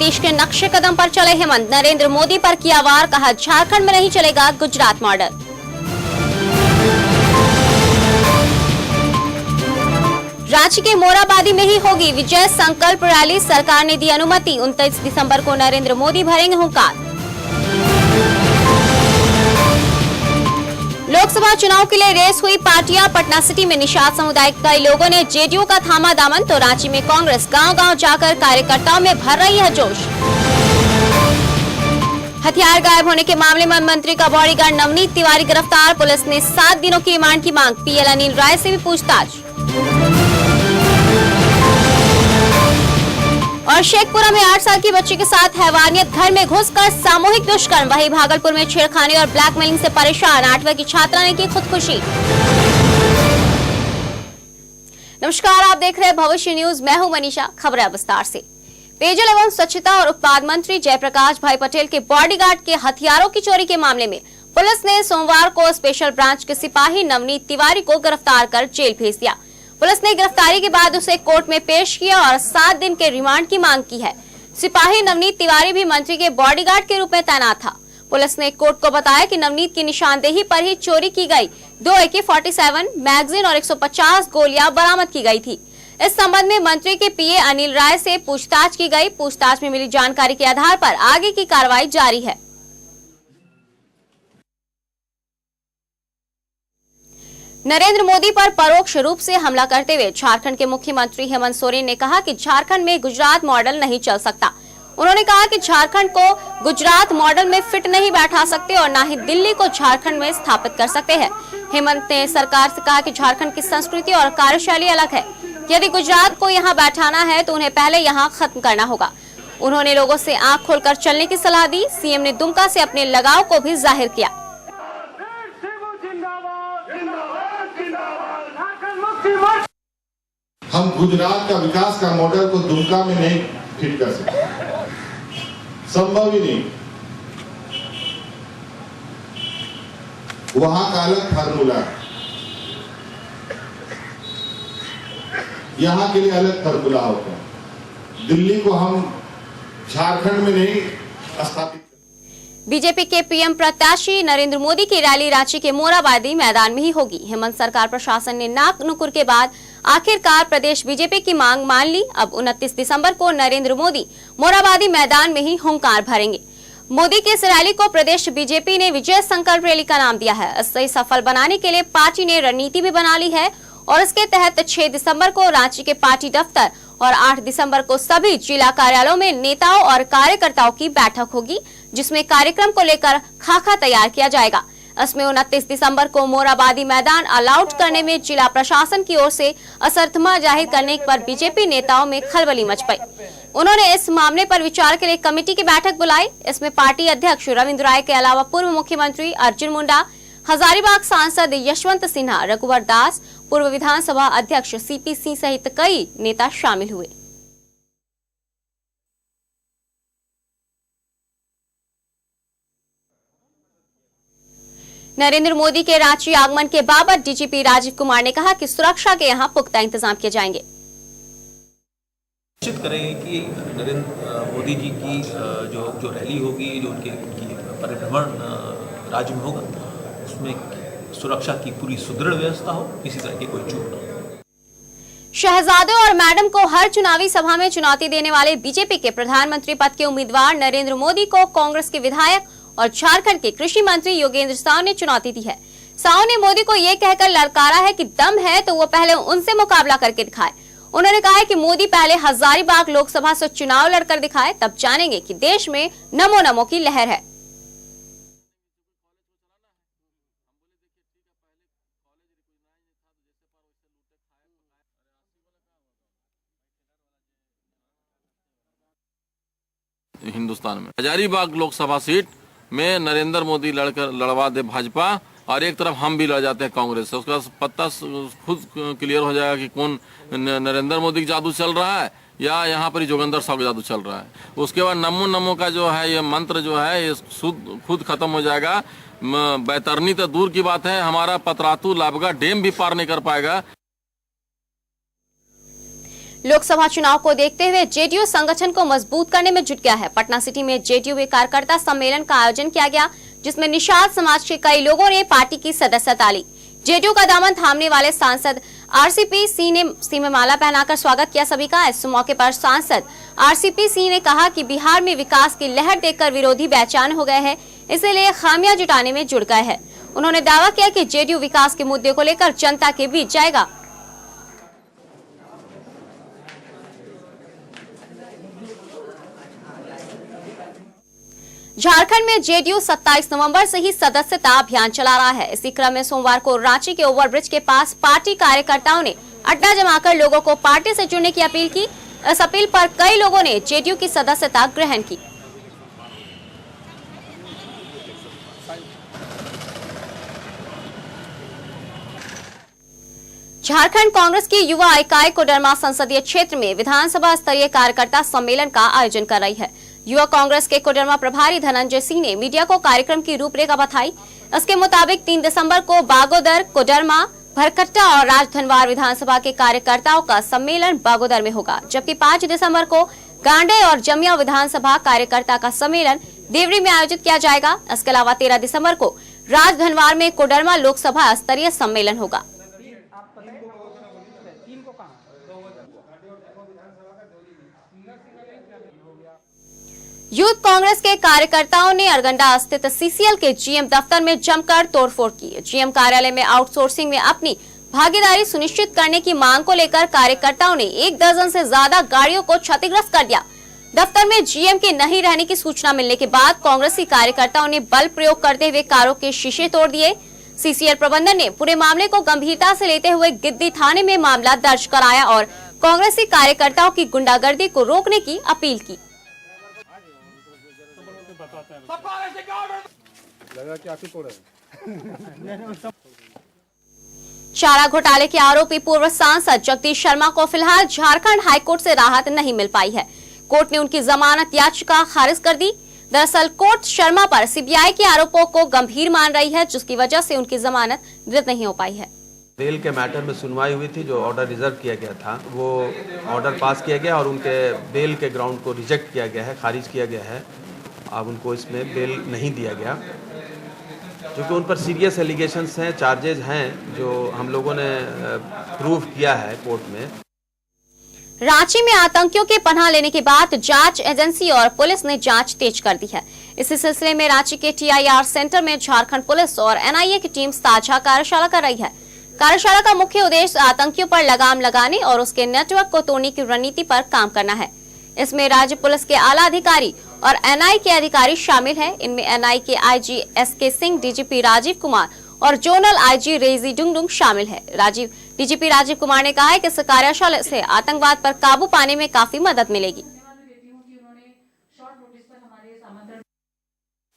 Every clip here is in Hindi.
नीतीश के नक्शे कदम पर चले हेमंत, नरेंद्र मोदी पर किया वार, कहा झारखंड में नहीं चलेगा गुजरात मॉडल। रांची के मोराबादी में ही होगी विजय संकल्प रैली, सरकार ने दी अनुमति, 29 दिसंबर को नरेंद्र मोदी भरेंगे हुंकार। लोकसभा चुनाव के लिए रेस हुई पार्टियां, पटना सिटी में निषाद समुदाय के कई लोगों ने जेडीयू का थामा दामन, तो रांची में कांग्रेस गांव-गांव जाकर कार्यकर्ताओं में भर रही है जोश। हथियार गायब होने के मामले में मंत्री का बॉडीगार्ड नवनीत तिवारी गिरफ्तार, पुलिस ने 7 दिनों की रिमांड की मांग, पीएल अनिल राय से भी पूछताछ। और शेखपुरा में 8 साल की बच्ची के साथ हैवानियत, घर में घुसकर सामूहिक दुष्कर्म, वहीं भागलपुर में छेड़खानी और ब्लैकमेलिंग से परेशान 8वीं की छात्रा ने की खुदकुशी। नमस्कार, आप देख रहे हैं भविष्य न्यूज, मैं हूं मनीषा। खबरें विस्तार से। पेयजल एवं स्वच्छता और उत्पाद मंत्री जयप्रकाश भाई पटेल के बॉडीगार्ड के हथियारों की चोरी के मामले में पुलिस ने सोमवार को स्पेशल ब्रांच के सिपाही नवनीत तिवारी को गिरफ्तार कर जेल भेज दिया। पुलिस ने गिरफ्तारी के बाद उसे कोर्ट में पेश किया और 7 दिन के रिमांड की मांग की है। सिपाही नवनीत तिवारी भी मंत्री के बॉडीगार्ड के रूप में तैनात था। पुलिस ने कोर्ट को बताया कि नवनीत की निशानदेही पर ही चोरी की गई 2 AK-47 मैगजीन और 150 गोलियां बरामद की गई थी। इस संबंध में मंत्री के पीए अनिल राय से पूछताछ की गई। पूछताछ में मिली जानकारी के आधार पर आगे की कार्रवाई जारी है। नरेंद्र मोदी पर परोक्ष रूप से हमला करते हुए झारखंड के मुख्यमंत्री हेमंत सोरेन ने कहा कि झारखंड में गुजरात मॉडल नहीं चल सकता। उन्होंने कहा कि झारखंड को गुजरात मॉडल में फिट नहीं बैठा सकते और न ही दिल्ली को झारखंड में स्थापित कर सकते हैं। हेमंत ने सरकार से कहा कि झारखंड की संस्कृति और कार्यशैली अलग है। यदि गुजरात को यहाँ बैठाना है तो उन्हें पहले यहाँ खत्म करना होगा। उन्होंने लोगों से आंख खोलकर चलने की सलाह दी। सीएम ने दुमका से अपने लगाव को भी जाहिर किया। हम गुजरात का विकास का मॉडल को दुमका में नहीं फिट कर सकते, संभव ही नहीं। वहां का अलग फार्मूला है, यहां के लिए अलग फार्मूला होता है। दिल्ली को हम झारखंड में नहीं स्थापित। बीजेपी के पीएम प्रत्याशी नरेंद्र मोदी की रैली रांची के मोराबादी मैदान में ही होगी। हेमंत सरकार प्रशासन ने नाक नुकुर के बाद आखिरकार प्रदेश बीजेपी की मांग मान ली। अब 29 दिसंबर को नरेंद्र मोदी मोराबादी मैदान में ही हुंकार भरेंगे। मोदी की इस रैली को प्रदेश बीजेपी ने विजय संकल्प रैली का नाम दिया है। इसे सफल बनाने के लिए पार्टी ने रणनीति भी बना ली है और इसके तहत 6 दिसंबर को रांची के पार्टी दफ्तर और 8 दिसंबर को सभी जिला कार्यालयों में नेताओं और कार्यकर्ताओं की बैठक होगी, जिसमें कार्यक्रम को लेकर खाका तैयार किया जाएगा। इसमें 29 दिसंबर को मोराबादी मैदान अलाउट करने में जिला प्रशासन की ओर से असमर्थता जाहिर करने पर बीजेपी नेताओं में खलबली मच गई। उन्होंने इस मामले पर विचार के लिए कमेटी की बैठक बुलाई। इसमें पार्टी अध्यक्ष रविंद्र राय के अलावा पूर्व मुख्यमंत्री अर्जुन मुंडा, हजारीबाग सांसद यशवंत सिन्हा, रघुवर दास, पूर्व विधानसभा अध्यक्ष सीपी सिंह सहित कई नेता शामिल हुए। नरेंद्र मोदी के रांची आगमन के बाबत डीजीपी राजीव कुमार ने कहा कि सुरक्षा के यहां पुख्ता इंतजाम किए जाएंगे। निश्चित करेंगे कि नरेंद्र मोदी जी की जो रैली होगी, जो उनकी परिभ्रमण राज्य में होगा, उसमें सुरक्षा की पूरी सुदृढ़ व्यवस्था हो, किसी तरह की कोई चूक न हो। शहजादे और मैडम को हर चुनावी सभा में चुनौती देने वाले बीजेपी के प्रधानमंत्री पद के उम्मीदवार नरेंद्र मोदी को कांग्रेस के विधायक और झारखंड के कृषि मंत्री योगेंद्र साव ने चुनौती दी है। साव ने मोदी को ये कहकर ललकारा है कि दम है तो वो पहले उनसे मुकाबला करके दिखाए। उन्होंने कहा है कि मोदी पहले हजारीबाग लोकसभा से चुनाव लड़कर दिखाए, तब जानेंगे कि देश में नमो नमो की लहर है। हिंदुस्तान में हजारीबाग लोकसभा सीट में नरेंद्र मोदी लड़वा दे भाजपा और एक तरफ हम भी लड़ जाते हैं कांग्रेस से, उसका पत्ता खुद क्लियर हो जाएगा कि कौन नरेंद्र मोदी का जादू चल रहा है या यहाँ पर जोगेंद्र साव का जादू चल रहा है। उसके बाद नमो नमो का जो है ये मंत्र जो है ये खुद खत्म हो जाएगा। बैतरनी तो दूर की बात है, हमारा पतरातू लाभगा डैम भी पार नहीं कर पाएगा। लोकसभा चुनाव को देखते हुए जेडीयू संगठन को मजबूत करने में जुट गया है। पटना सिटी में जेडीयू के कार्यकर्ता सम्मेलन का आयोजन किया गया, जिसमें निषाद समाज के कई लोगों ने पार्टी की सदस्यता ली। जेडीयू का दामन थामने वाले सांसद आरसीपी सिंह ने सिंह में माला पहनाकर स्वागत किया सभी का। इस मौके पर सांसद आरसीपी सिंह ने कहा कि बिहार में विकास की लहर देखकर विरोधी बेचैन हो गए हैं, इसीलिए खामियां जुटाने में जुट गए हैं। उन्होंने दावा किया कि जेडीयू विकास के मुद्दे को लेकर जनता के बीच जाएगा। झारखंड में जेडीयू 27 नवंबर से ही सदस्यता अभियान चला रहा है। इसी क्रम में सोमवार को रांची के ओवरब्रिज के पास पार्टी कार्यकर्ताओं ने अड्डा जमाकर लोगों को पार्टी से जुड़ने की अपील की। इस अपील पर कई लोगों ने जेडीयू की सदस्यता ग्रहण की। झारखंड कांग्रेस की युवा इकाई कोडरमा संसदीय क्षेत्र में विधानसभा स्तरीय कार्यकर्ता सम्मेलन का आयोजन कर रही है। युवा कांग्रेस के कोडरमा प्रभारी धनंजय सिंह ने मीडिया को कार्यक्रम की रूपरेखा बताई। इसके मुताबिक 3 दिसंबर को बागोदर, कोडरमा, भरकट्टा और राजधनवार विधानसभा के कार्यकर्ताओं का सम्मेलन बागोदर में होगा, जबकि 5 दिसंबर को गांडे और जमिया विधानसभा कार्यकर्ता का सम्मेलन देवरी में आयोजित किया जाएगा। इसके अलावा 13 दिसंबर को राजधनवार में कोडरमा लोकसभा स्तरीय सम्मेलन होगा। यूथ कांग्रेस के कार्यकर्ताओं ने अरगंडा स्थित सीसीएल के जीएम दफ्तर में जमकर तोड़फोड़ की। जीएम कार्यालय में आउटसोर्सिंग में अपनी भागीदारी सुनिश्चित करने की मांग को लेकर कार्यकर्ताओं ने 1 दर्जन से ज्यादा गाड़ियों को क्षतिग्रस्त कर दिया। दफ्तर में जीएम के नहीं रहने की सूचना मिलने के बाद कांग्रेसी कार्यकर्ताओं ने बल प्रयोग करते हुए कारों के शीशे तोड़ दिए। सीसीएल प्रबंधन ने पूरे मामले को गंभीरता से लेते हुए गिद्दी थाने में मामला दर्ज कराया और कांग्रेसी कार्यकर्ताओं की गुंडागर्दी को रोकने की अपील की। चारा घोटाले के आरोपी पूर्व सांसद जगदीश शर्मा को फिलहाल झारखंड हाईकोर्ट से राहत नहीं मिल पाई है। कोर्ट ने उनकी जमानत याचिका खारिज कर दी। दरअसल कोर्ट शर्मा पर सीबीआई के आरोपों को गंभीर मान रही है, जिसकी वजह से उनकी जमानत रद्द नहीं हो पाई है। बेल के मैटर में सुनवाई हुई थी, जो ऑर्डर रिजर्व किया गया था वो ऑर्डर पास किया गया और उनके बेल के ग्राउंड को रिजेक्ट किया गया है, खारिज किया गया है। अब उनको इसमें बेल नहीं दिया गया, क्योंकि उन पर सीरियस एलिगेशंस हैं, चार्जेज हैं जो हम लोगों ने प्रूव किया है कोर्ट में। रांची में आतंकियों के पनाह लेने के बाद जांच एजेंसी और पुलिस ने जांच तेज कर दी है। इसी सिलसिले में रांची के टीआईआर सेंटर में झारखंड पुलिस और एनआईए की टीम साझा कार्यशाला कर रही है। कार्यशाला का मुख्य उद्देश्य आतंकियों पर लगाम लगाने और उसके नेटवर्क को तोड़ने की रणनीति पर काम करना है। इसमें राज्य पुलिस के आला अधिकारी और एनआई के अधिकारी शामिल हैं। इनमें एनआई के IG S K Singh, DGP Rajeev Kumar और जोनल आईजी रेजी डुंगडुंग शामिल है। डीजीपी राजीव कुमार ने कहा है कि इस कार्यशाला से आतंकवाद पर काबू पाने में काफी मदद मिलेगी।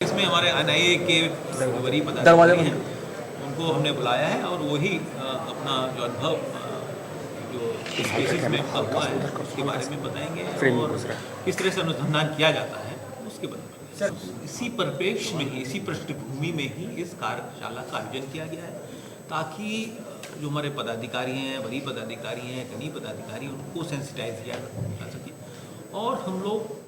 इसमें हमारे एनआईए के वरीय पदाधिकारी हैं, उनको हमने बुलाया है और वही अपना जो अनुभव जो इस केसेस में हुआ है उसके बारे में बताएंगे और किस तरह से अनुसंधान किया जाता है उसके बारे में। इसी परिप्रेक्ष्य में ही, इसी पृष्ठभूमि में ही इस कार्यशाला का आयोजन किया गया है, ताकि जो हमारे पदाधिकारी हैं, वरीय पदाधिकारी हैं, कनीय पदाधिकारी, उनको सेंसिटाइज किया जा सके। और हम लोग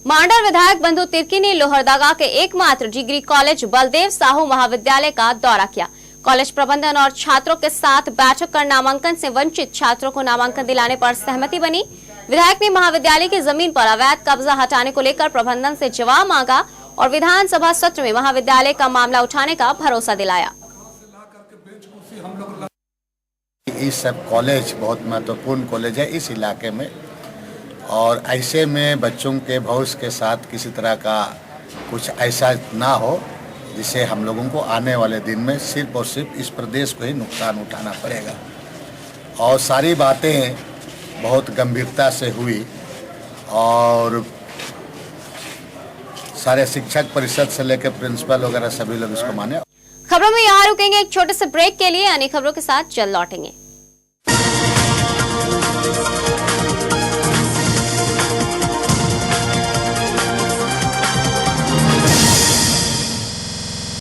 मांडर विधायक बंधु तिर्की ने लोहरदगा के एकमात्र डिग्री कॉलेज बलदेव साहू महाविद्यालय का दौरा किया। कॉलेज प्रबंधन और छात्रों के साथ बैठक कर नामांकन से वंचित छात्रों को नामांकन दिलाने पर सहमति बनी। विधायक ने महाविद्यालय की जमीन पर अवैध कब्जा हटाने को लेकर प्रबंधन से जवाब मांगा और विधानसभा सत्र में महाविद्यालय का मामला उठाने का भरोसा दिलाया। इस सब कॉलेज बहुत महत्वपूर्ण कॉलेज है इस इलाके में, और ऐसे में बच्चों के भविष्य के साथ किसी तरह का कुछ ऐसा ना हो जिससे हम लोगों को आने वाले दिन में सिर्फ और सिर्फ इस प्रदेश को ही नुकसान उठाना पड़ेगा। और सारी बातें बहुत गंभीरता से हुई और सारे शिक्षक परिषद से लेकर प्रिंसिपल वगैरह सभी लोग इसको माने। खबरों में यहाँ रुकेंगे एक छोटे से ब्रेक के लिए, अन्य खबरों के साथ जल्द लौटेंगे।